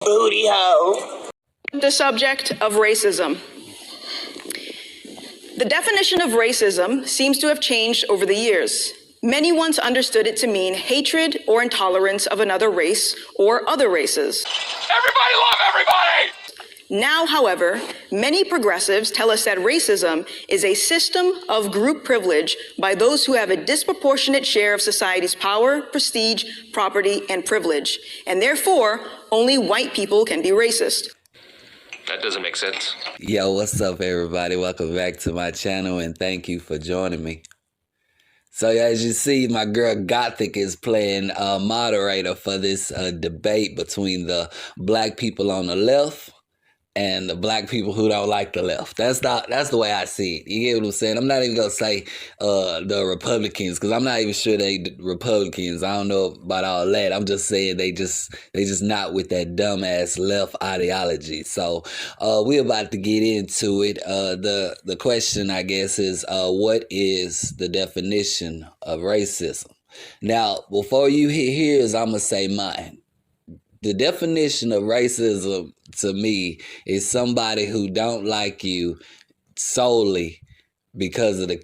Booty hole. The subject of racism. The definition of racism seems to have changed over the years. Many once understood it to mean hatred or intolerance of another race or other races. Everybody love everybody! Now, however, many progressives tell us that racism is a system of group privilege by those who have a disproportionate share of society's power, prestige, property, and privilege, and therefore, only white people can be racist. That doesn't make sense. Yo, what's up, everybody? Welcome back to my channel, and thank you for joining me. So, as you see, my girl Gothic is playing moderator for this debate between the black people on the left and the black people who don't like the left. That's the way I see it. You get what I'm saying? I'm not even gonna say the Republicans, because I'm not even sure they Republicans. I don't know about all that. I'm just saying they just not with that dumbass left ideology. So we're about to get into it. The question, I guess, is what is the definition of racism? Now, before you hit here, I'm gonna say mine. The definition of racism to me is somebody who don't like you solely because of the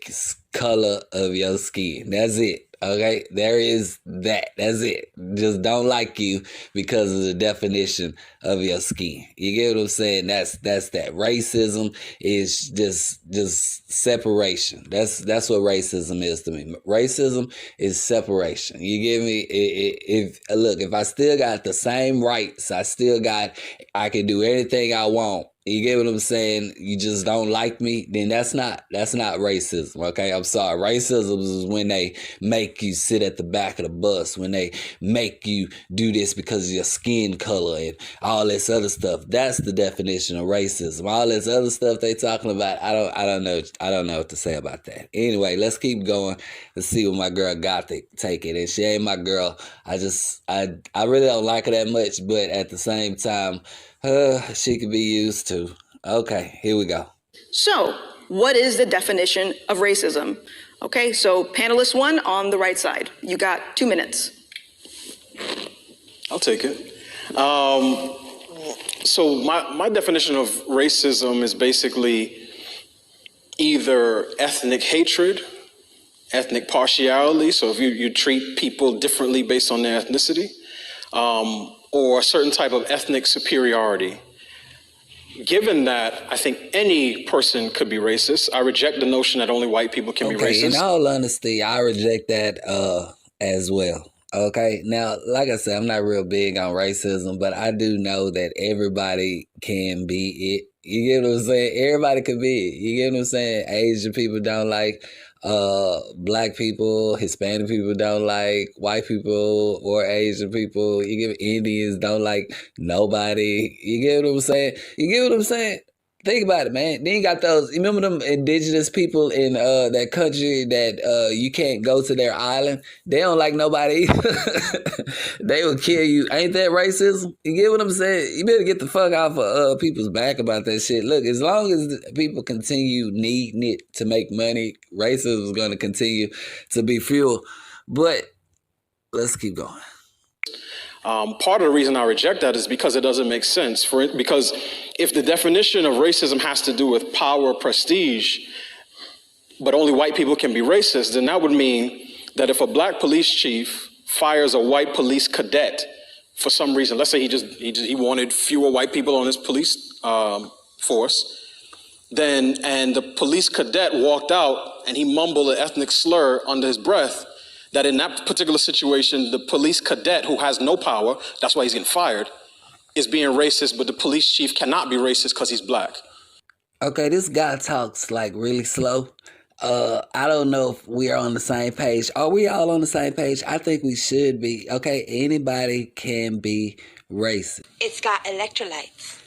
color of your skin. That's it. Okay, there is that. That's it. Just don't like you because of the definition of your skin. You get what I'm saying? That's that. Racism is just separation. That's what racism is to me. Racism is separation. You get me? If I still got the same rights, I can do anything I want. You get what I'm saying? You just don't like me, then that's not racism, okay? I'm sorry. Racism is when they make you sit at the back of the bus, when they make you do this because of your skin color and all this other stuff. That's the definition of racism. All this other stuff they talking about, I don't know what to say about that. Anyway, let's keep going. Let's see what my girl Gothic take it. And she ain't my girl. I really don't like her that much, but at the same time, she could be used to. Okay, here we go. So, what is the definition of racism? Okay, so panelist one on the right side. You got 2 minutes. I'll take it. So my definition of racism is basically either ethnic hatred, ethnic partiality, so if you treat people differently based on their ethnicity, or a certain type of ethnic superiority. Given that, I think any person could be racist. I reject the notion that only white people can be racist. In all honesty, I reject that as well. Okay, now, like I said, I'm not real big on racism, but I do know that everybody can be it. You get what I'm saying? Everybody could be it. You get what I'm saying? Asian people don't like black people, Hispanic people don't like white people or Asian people. You get Indians don't like nobody. You get what I'm saying? You get what I'm saying? Think about it, man. Then you got those, you remember them indigenous people in that country that you can't go to their island? They don't like nobody. They will kill you. Ain't that racism? You get what I'm saying? You better get the fuck off of people's back about that shit. Look, as long as people continue needing it to make money, racism is going to continue to be fuel. But let's keep going. Part of the reason I reject that is because it doesn't make sense. Because if the definition of racism has to do with power, prestige, but only white people can be racist, then that would mean that if a black police chief fires a white police cadet for some reason, let's say he wanted fewer white people on his police force, and the police cadet walked out and he mumbled an ethnic slur under his breath, that in that particular situation, the police cadet who has no power, that's why he's getting fired, is being racist, but the police chief cannot be racist because he's black. Okay, this guy talks like really slow. I don't know if we are on the same page. Are we all on the same page? I think we should be. Okay, anybody can be racist. It's got electrolytes.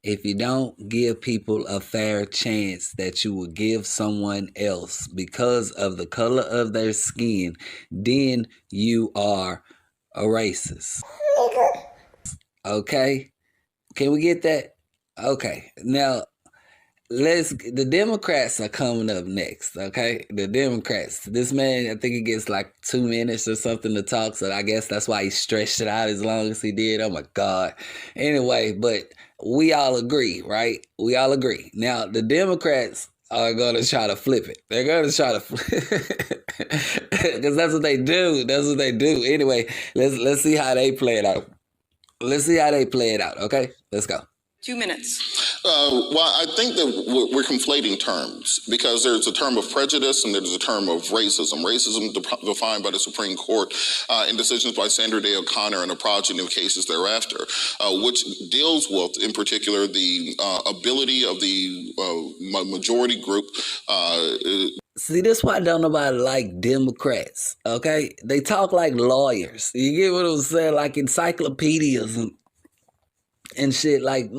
If you don't give people a fair chance that you will give someone else because of the color of their skin, then you are a racist. Okay? Can we get that? Okay. Now, the Democrats are coming up next, okay? The Democrats. This man, I think he gets like 2 minutes or something to talk, so I guess that's why he stretched it out as long as he did. Oh my God. Anyway, but we all agree, right? We all agree. Now, the Democrats are going to try to flip it. They're going to try to flip it. Because that's what they do. That's what they do. Anyway, let's see how they play it out. Let's see how they play it out, okay? Let's go. 2 minutes. Well, I think that we're conflating terms because there's a term of prejudice and there's a term of racism. Racism defined by the Supreme Court in decisions by Sandra Day O'Connor and a progeny of cases thereafter, which deals with, in particular, the ability of the majority group. See, this why don't nobody like Democrats, okay? They talk like lawyers. You get what I'm saying? Like encyclopedias and shit. Like,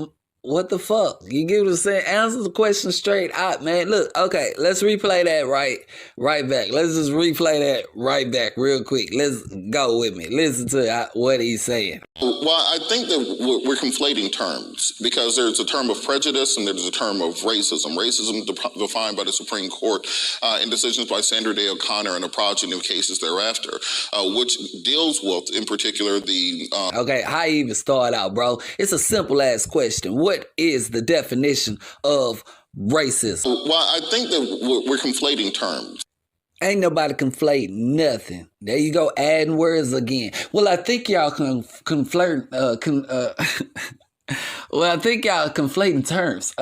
what the fuck? You get what I'm saying? Answer the question straight out, man. Look, okay, let's replay that right back. Let's just replay that right back real quick. Let's go with me. Listen to what he's saying. Well, I think that we're conflating terms because there's a term of prejudice and there's a term of racism. Racism defined by the Supreme Court in decisions by Sandra Day O'Connor and a progeny of cases thereafter, which deals with, in particular, the... Okay, how you even start out, bro? It's a simple ass question. What is the definition of racism? Well, I think that we're conflating terms. Ain't nobody conflating nothing. There you go, adding words again. Well, I think y'all conflating terms.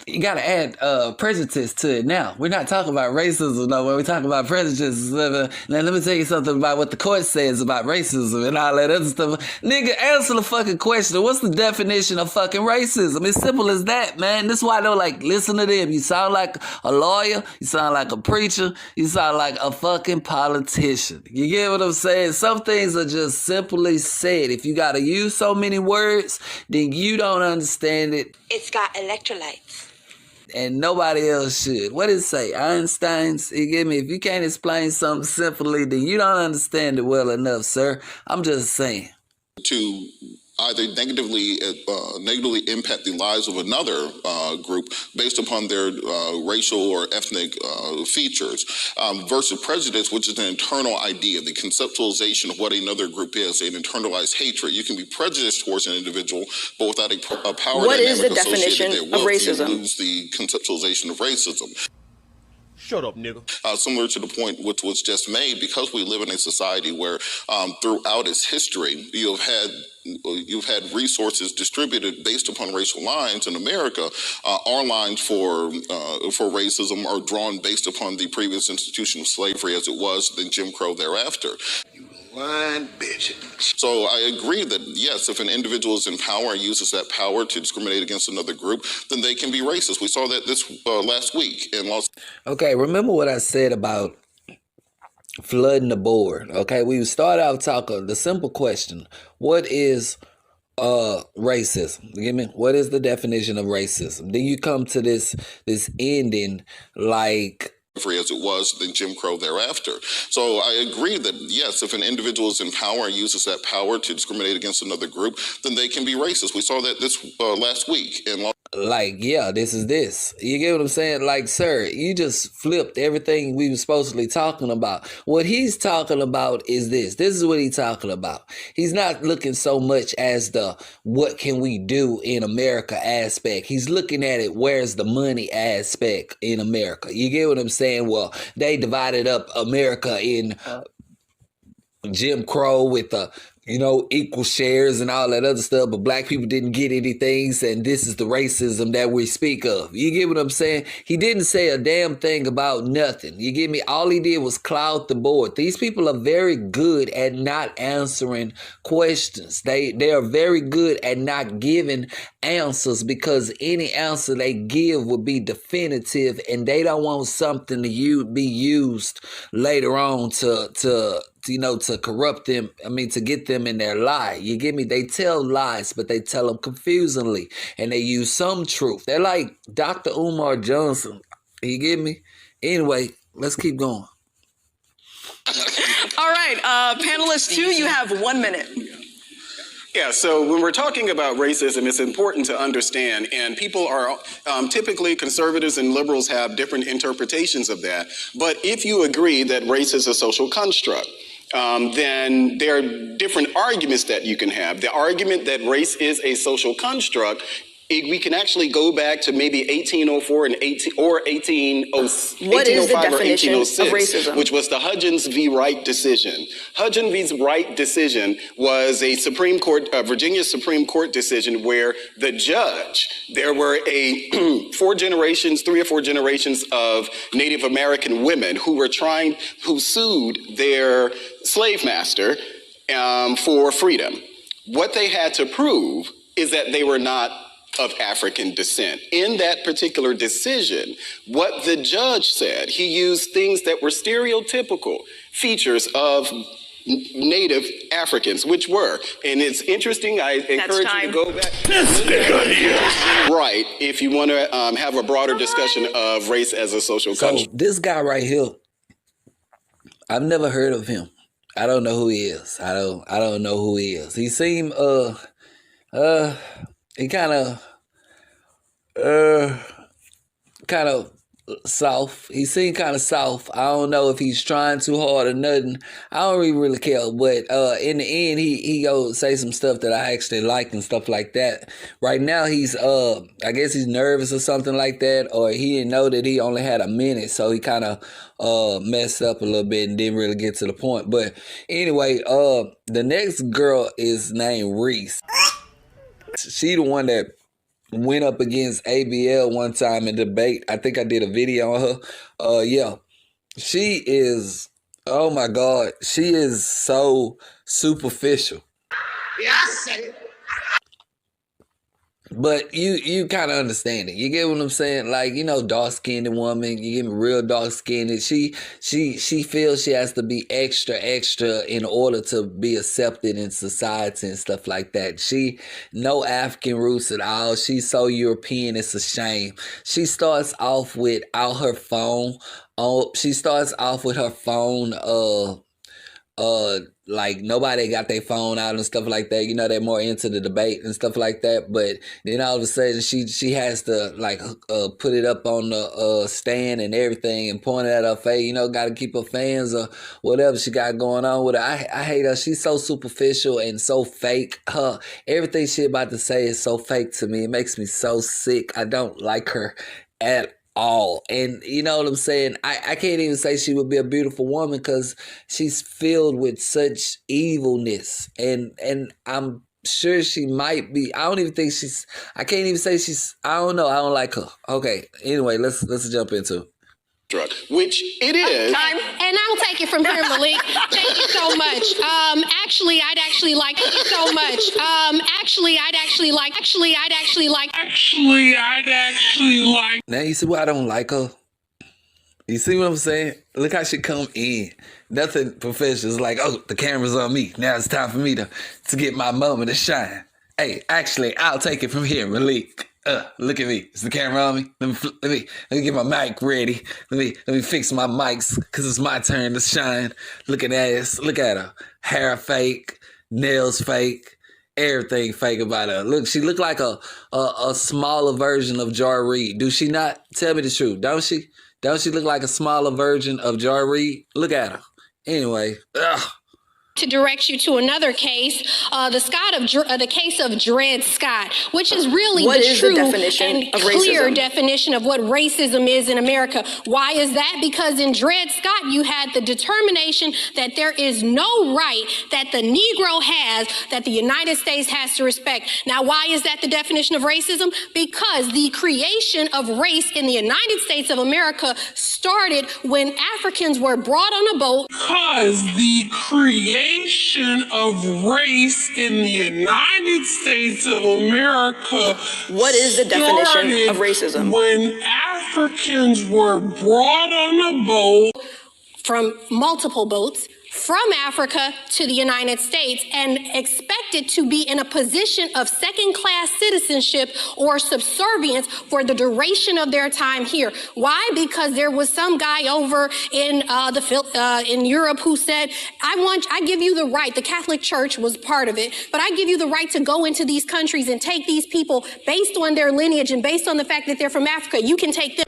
You gotta add prejudice to it now. We're not talking about racism no more. We're talking about prejudice. Now let me tell you something about what the court says about racism and all that other stuff. Nigga, answer the fucking question. What's the definition of fucking racism? It's simple as that, man. This is why I don't like listen to them. You sound like a lawyer, you sound like a preacher, you sound like a fucking politician. You get what I'm saying? Some things are just simply said. If you gotta use so many words, then you don't understand it. It's got electrolytes. And nobody else should. What did it say? Einstein's, you get me? If you can't explain something simply, then you don't understand it well enough, sir. I'm just saying. To either negatively impact the lives of another group based upon their racial or ethnic features versus prejudice, which is an internal idea, the conceptualization of what another group is, an internalized hatred. You can be prejudiced towards an individual, but without a power What is dynamic the definition associated therewith, of racism? you lose the conceptualization of racism. Shut up, nigga. Similar to the point which was just made, because we live in a society where throughout its history, you've had resources distributed based upon racial lines in America. Our lines for racism are drawn based upon the previous institution of slavery as it was, then Jim Crow thereafter. One bitch. So I agree that, yes, if an individual is in power and uses that power to discriminate against another group, then they can be racist. We saw that this last week in Los... Okay, remember what I said about flooding the board, okay? We start out talking the simple question. What is racism? You get me? What is the definition of racism? Then you come to this ending like... as it was, then Jim Crow thereafter. So I agree that, yes, if an individual is in power and uses that power to discriminate against another group, then they can be racist. We saw that this last week in like, yeah, this is this. You get what I'm saying? Like, sir, you just flipped everything we were supposed to be talking about. What he's talking about is this. This is what he's talking about. He's not looking so much as the what can we do in America aspect. He's looking at it, where's the money aspect in America. You get what I'm saying? Well, they divided up America in Jim Crow with equal shares and all that other stuff, but black people didn't get anything, and this is the racism that we speak of. You get what I'm saying? He didn't say a damn thing about nothing. You get me? All he did was cloud the board. These people are very good at not answering questions. They are very good at not giving answers, because any answer they give would be definitive, and they don't want something to be used later on to corrupt them. I mean, to get them in their lie. You get me? They tell lies, but they tell them confusingly, and they use some truth. They're like Dr. Umar Johnson. You get me? Anyway, let's keep going. All right, panelist 2, you have 1 minute. Yeah, so when we're talking about racism, it's important to understand, and people are typically conservatives and liberals have different interpretations of that. But if you agree that race is a social construct, then there are different arguments that you can have. The argument that race is a social construct, we can actually go back to maybe 1804 and 1805 What is the or definition of 1806, racism? which was the Hudgens v. Wright decision. Hudgens v. Wright decision was a Supreme Court, Virginia Supreme Court decision where the judge, there were three or four generations of Native American women who sued their slave master for freedom. What they had to prove is that they were not of African descent. In that particular decision, what the judge said, he used things that were stereotypical features of Native Africans, which were, and it's interesting, I encourage you to go back. Right, if you want to have a broader discussion of race as a social construct. So this guy right here, I've never heard of him. I don't know who he is. I don't know who he is. He seemed he kind of soft. He seemed kind of soft. I don't know if he's trying too hard or nothing. I don't really care. But in the end, he go say some stuff that I actually like and stuff like that. Right now, he's I guess he's nervous or something like that, or he didn't know that he only had a minute, so he kind of messed up a little bit and didn't really get to the point. But anyway, the next girl is named Reese. She the one that went up against ABL one time in debate. I think I did a video on her. Yeah. She is, oh my God, she is so superficial. Yeah, I say it. But you kind of understand it. You get what I'm saying? Like, you know, dark-skinned woman, you get me, real dark-skinned. She feels she has to be extra in order to be accepted in society and stuff like that. She, no African roots at all. She's so European, it's a shame. She starts off without her phone. She starts off with her phone, like nobody got their phone out and stuff like that. You know, they're more into the debate and stuff like that. But then all of a sudden she has to like put it up on the stand and everything and point it at her face. You know, got to keep her fans or whatever she got going on with her. I hate her. She's so superficial and so fake. Everything she about to say is so fake to me. It makes me so sick. I don't like her at all. And you know what I'm saying? I can't even say she would be a beautiful woman because she's filled with such evilness. And I'm sure she might be. I don't even think I can't even say I don't know. I don't like her. Okay. Anyway, let's jump into it. Which it is. Time. And I'll take it from here, Malik. Thank you so much. Actually, I'd actually like so much. Actually, I'd actually like. Now you see why I don't like her? You see what I'm saying? Look how she come in. Nothing professional. It's like, oh, the camera's on me. Now it's time for me to get my moment to shine. Hey, actually, I'll take it from here, Malik. Look at me. Is the camera on me? Let me get my mic ready. Let me fix my mics because it's my turn to shine. Look at that. Look at her. Hair fake, nails fake, everything fake about her. Look, she look like a smaller version of Jar Reid. Do she not? Tell me the truth. Don't she? Don't she look like a smaller version of Jar Reid? Look at her. Anyway, to direct you to another case, the case of Dred Scott, which is really the true and clear definition of what racism is in America. Why is that? Because in Dred Scott, you had the determination that there is no right that the Negro has that the United States has to respect. Now, why is that the definition of racism? Because the creation of race in the United States of America started when Africans were brought on a boat. Because the creation of race in the United States of America. What is the definition of racism? When Africans were brought on a boat from multiple boats from Africa to the United States and expected to be in a position of second-class citizenship or subservience for the duration of their time here. Why? Because there was some guy over in in Europe who said, I give you the right, the Catholic Church was part of it, but I give you the right to go into these countries and take these people based on their lineage and based on the fact that they're from Africa. You can take them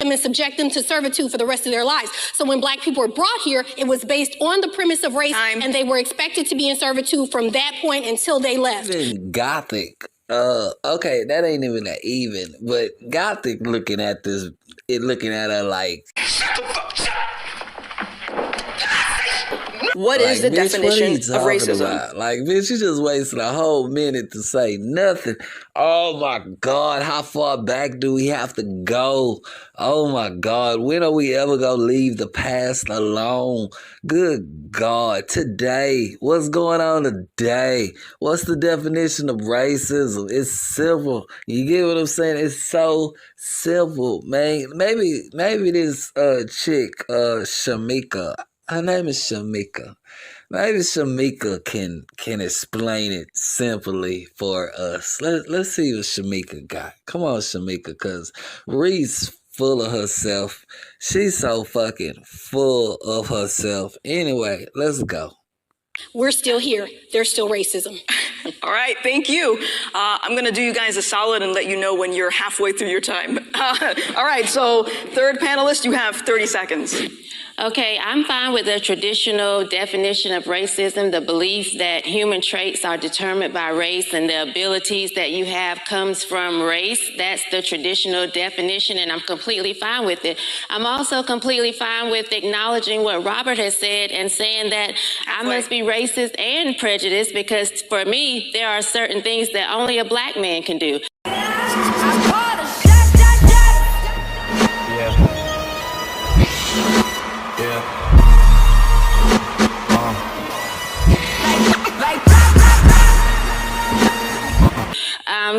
and subject them to servitude for the rest of their lives. So when black people were brought here, it was based on the premise of race, and they were expected to be in servitude from that point until they left. Gothic. Okay, that ain't even that even, but Gothic looking at this, looking at her like, what is the definition of racism? About? Like, bitch, you just wasted a whole minute to say nothing. Oh my God, how far back do we have to go? Oh my God, when are we ever gonna leave the past alone? Good God, today, what's going on today? What's the definition of racism? It's simple. You get what I'm saying? It's so simple, man. Maybe this chick, Shamika. Her name is Shamika. Maybe Shamika can explain it simply for us. Let's see what Shamika got. Come on, Shamika, because Reese full of herself. She's so fucking full of herself. Anyway, let's go. We're still here. There's still racism. All right, thank you. I'm going to do you guys a solid and let you know when you're halfway through your time. All right, so third panelist, you have 30 seconds. Okay, I'm fine with the traditional definition of racism, the belief that human traits are determined by race and the abilities that you have comes from race. That's the traditional definition, and I'm completely fine with it. I'm also completely fine with acknowledging what Robert has said and saying that I must be racist and prejudiced because for me, there are certain things that only a black man can do.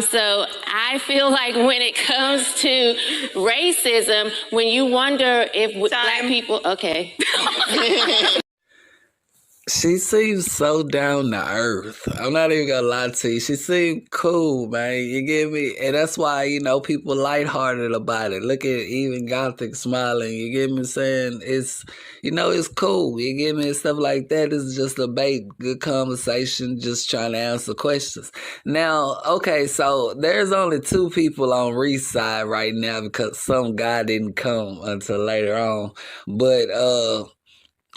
So I feel like when it comes to racism, when you wonder if black people, okay. She seems so down to earth. I'm not even gonna lie to you. She seemed cool, man. You get me? And that's why, you know, people lighthearted about it. Look at even Gothic smiling. You get me saying? It's, you know, it's cool. You get me? And stuff like that. It's just a debate, good conversation, just trying to answer questions. Now, okay, so there's only 2 people on Reese's side right now because some guy didn't come until later on. But,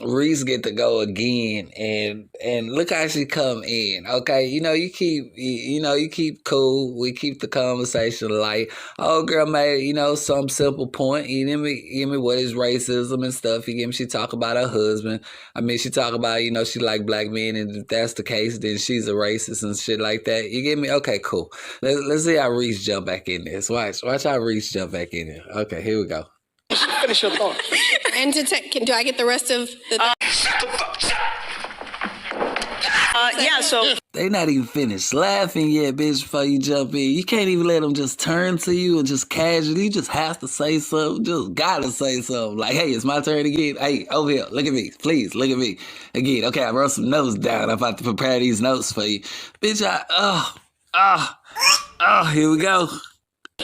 Reese get to go again, and look how she come in. Okay, you keep cool. We keep the conversation light. Oh, girl made some simple point. You get me? What is racism and stuff? You get me? She talk about her husband. I mean, she talk about she like black men, and if that's the case, then she's a racist and shit like that. You get me? Okay, cool. Let's see how Reese jump back in this. Watch how Reese jump back in there. Okay, here we go. Finish your thought. And do I get the rest of the... So... They not even finished laughing yet, bitch, before you jump in. You can't even let them just turn to you and just casually. You just have to say something. Just gotta say something. Like, hey, it's my turn again. Hey, over here, look at me. Please, look at me. Again, okay, I wrote some notes down. I'm about to prepare these notes for you. Bitch, here we go.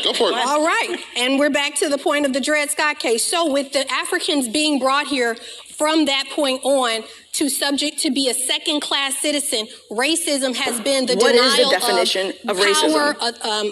Go for it. All right. And we're back to the point of the Dred Scott case. So with the Africans being brought here from that point on to subject to be a second-class citizen, racism has been the denial of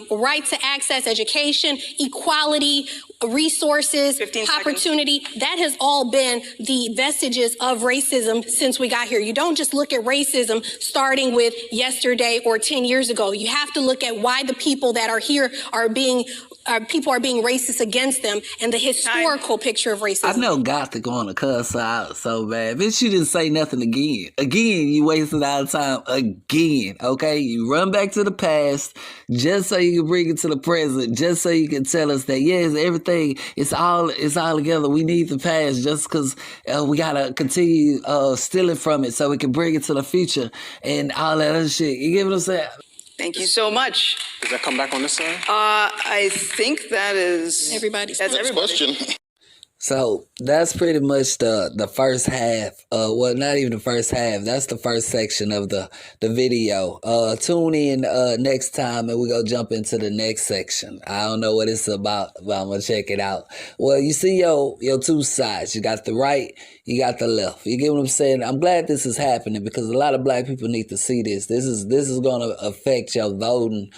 power, right to access education, equality, resources, opportunity. That has all been the vestiges of racism since we got here. You don't just look at racism starting with yesterday or 10 years ago. You have to look at why the people that are here are being racist against them and the historical picture of racism. I know Gothic want to cuss out so bad. Bitch, you didn't say nothing again. Again, you wasted our time again, okay? You run back to the past just so you can bring it to the present, just so you can tell us that, yes, everything, it's all together. We need the past just because we got to continue stealing from it so we can bring it to the future and all that other shit. You get what I'm saying? Thank you so much. Does that come back on this side? I think that is everybody. That's everybody. Question. So that's pretty much the first half. Well, not even the first half. That's the first section of the video. Tune in next time and we're gonna jump into the next section. I don't know what it's about, but I'm gonna check it out. Well, you see your two sides. You got the right, you got the left. You get what I'm saying? I'm glad this is happening because a lot of black people need to see this. This is gonna affect your voting,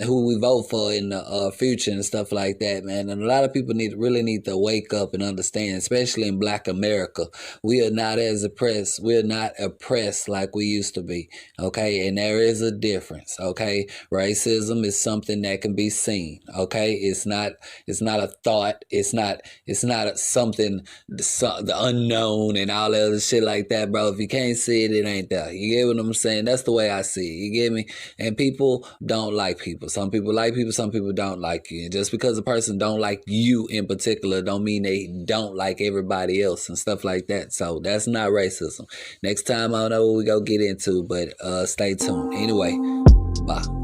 who we vote for in the future and stuff like that, man. And a lot of people really need to wake up and understand, especially in Black America. We are not as oppressed. We're not oppressed like we used to be, okay? And there is a difference, okay? Racism is something that can be seen, okay? It's not a thought. It's not something, the unknown and all that other shit like that, bro. If you can't see it, it ain't there. You get what I'm saying? That's the way I see it. You get me? And people don't like people. Some people like people, some people don't like you. And just because a person don't like you in particular don't mean they don't like everybody else and stuff like that. So that's not racism. Next time, I don't know what we gonna get into, but stay tuned. Anyway, bye.